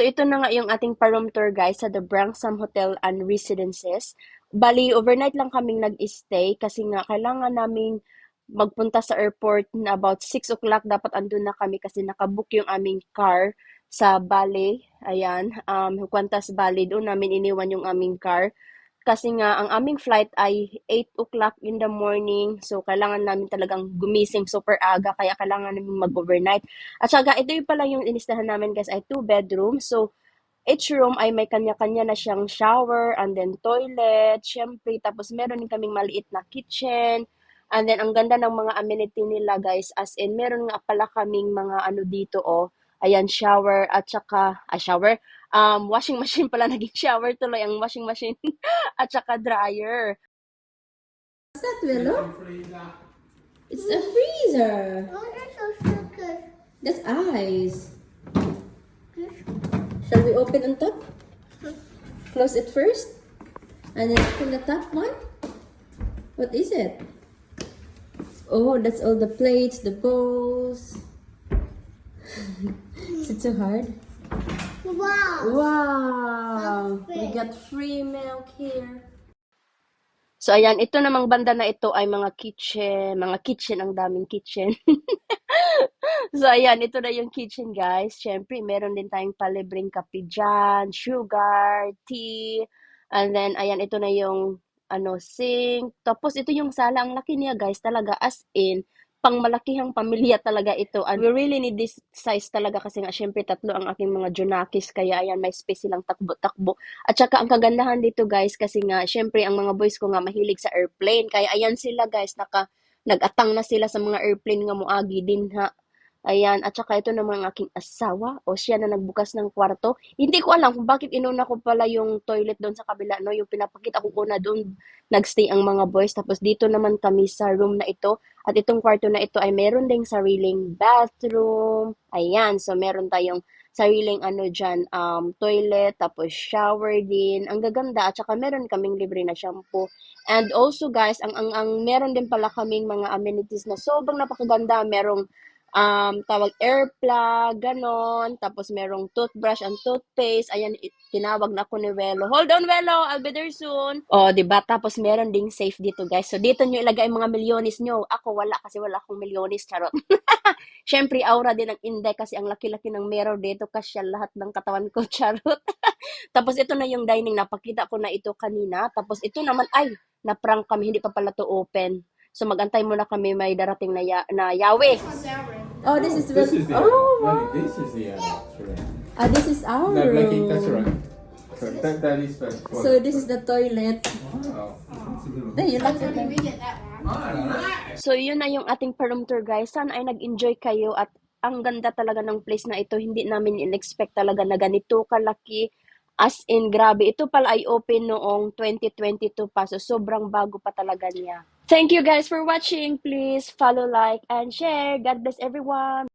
So ito na nga yung ating pa-room tour guys sa the Branksome Hotel and Residences. Bali, overnight lang kaming nag-stay kasi nga kailangan naming magpunta sa airport na about 6 o'clock. Dapat andun na kami kasi nakabook yung aming car sa Bali. Ayan, Qantas Bali. Doon namin iniwan yung aming car. Kasi nga, ang aming flight ay 8 o'clock in the morning. So, kailangan namin talagang gumising super aga. Kaya kailangan namin mag-overnight. At saka, ito yung pala yung inistahan namin guys ay 2 bedrooms. So, each room ay may kanya-kanya na siyang shower and then toilet, syempre. Tapos, meron din kaming maliit na kitchen. And then, ang ganda ng mga amenity nila guys. As in, meron nga pala kaming mga ano dito oh. Ayan, shower at saka, shower. Washing machine pala, naging shower tuloy ang washing machine. At saka dryer. What's that, Willow? It's a freezer. Oh, that's so sugar. That's ice. Shall we open on top? Close it first. And then open the top one. What is it? Oh, that's all the plates, the bowls. Is it so hard? Wow. Wow! That's We big. got free milk here. So, ayan, ito namang banda na ito ay mga kitchen, ang daming kitchen. So, ayan, ito na yung kitchen, guys. Siyempre, meron din tayong palibreng kape dyan, sugar, tea, and then, ayan, ito na yung, sink. Tapos, ito yung sala. Ang laki niya, guys, talaga, as in, pangmalakihang pamilya talaga ito. And we really need this size talaga kasi nga, syempre, tatlo ang aking mga Junakis, kaya, ayan, may space silang takbo-takbo. At saka, ang kagandahan dito, guys, kasi nga, syempre, ang mga boys ko nga mahilig sa airplane. Kaya, ayan sila, guys, nag-atang na sila sa mga airplane nga moagi din ha. Ayan, at saka ito naman ang aking asawa o siya na nagbukas ng kwarto. Hindi ko alam kung bakit inuna ko pala yung toilet doon sa kabila, no? Yung pinapakita ko una doon, nagstay ang mga boys. Tapos dito naman kami sa room na ito. At itong kwarto na ito ay meron ding sariling bathroom. Ayan, so meron tayong sariling dyan, toilet, tapos shower din. Ang gaganda. At saka meron kaming libre na shampoo. And also guys, ang meron din pala kaming mga amenities na sobrang napakaganda. Merong tawag air plug, ganon. Tapos merong toothbrush and toothpaste. Ayan, tinawag na ako ni Welo. Hold on, Welo. I'll be there soon. O, diba? Tapos meron ding safe dito, guys. So, dito nyo ilagay ang mga milyones nyo. Ako, wala kasi wala akong milyones. Charot. Siyempre, aura din ng Inday kasi ang laki-laki ng mirror dito kasi lahat ng katawan ko. Charot. Tapos ito na yung dining. Napakita ko na ito kanina. Tapos ito naman, ay, na-prank kami. Hindi pa pala to open. So, magantay muna kami may darating na yawe. Oh, this is This is the oh, Well, this is the restaurant. this is our No, Blackie, that's room. right. So that is the So this is the toilet. Wow. There, you like it? So, yun na yung ating pa-room tour, guys. Sana ay nag-enjoy kayo at ang ganda talaga ng place na ito. Hindi namin in-expect talaga na ganito kalaki. As in, grabe. Ito pala ay open noong 2022 pa. So, sobrang bago pa talaga niya. Thank you guys for watching. Please follow, like, and share. God bless everyone.